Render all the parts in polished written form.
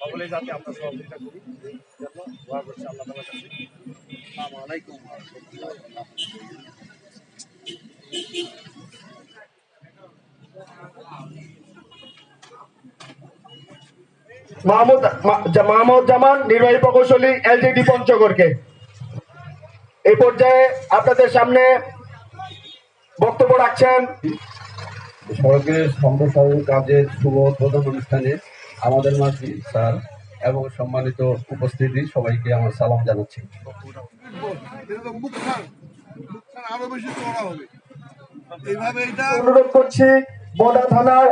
সকলে যাতে আমরা সহযোগিতা করি জন্য দোয়া করছি আল্লাহ তাআলার কাছে। আসসালামু আলাইকুম। মাহমুদ জামান নির্বাহী প্রকৌশলী এলজিডি পঞ্চগড়কে এই পর্যায়ে আপনাদের সামনে বক্তব্য রাখছেন। সড়কের সম্প্রসারণ কাজের শুভ উদ্বোধন অনুষ্ঠানে আমাদের মাঝে স্যার এবং সম্মানিত উপস্থিতি সবাইকে আমার সালাম জানাচ্ছি। আরো বেশি চড়া হবে এইভাবে এটা অনুরোধ করছি বদা থানার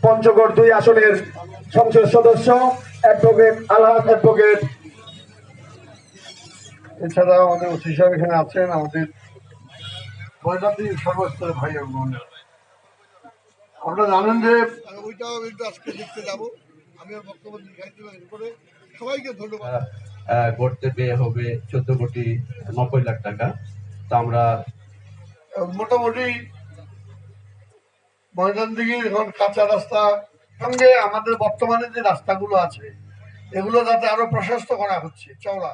পঞ্চগড় 2 আসনের সংসদ সদস্য অ্যাডভোকেট আলহাজ অ্যাডভোকেট, এছাড়া আমাদের ওসি সাহেব এখানে আছেন, আমাদের সর্বস্তরের ভাই এবং বোনেরা। আপনারা জানেন যে ওইটাও একটু আজকে দেখতে যাবো। আমি বক্তব্য করে সবাইকে ধন্যবাদ। গড়তে ব্যয় হবে 14,90,00,000 টাকা। তো আমরা মোটামুটি ময়দানদিঘির এখন কাঁচা রাস্তা সঙ্গে আমাদের বর্তমানে যে রাস্তাগুলো আছে এগুলো যাতে আরো প্রশস্ত করা হচ্ছে, চওড়া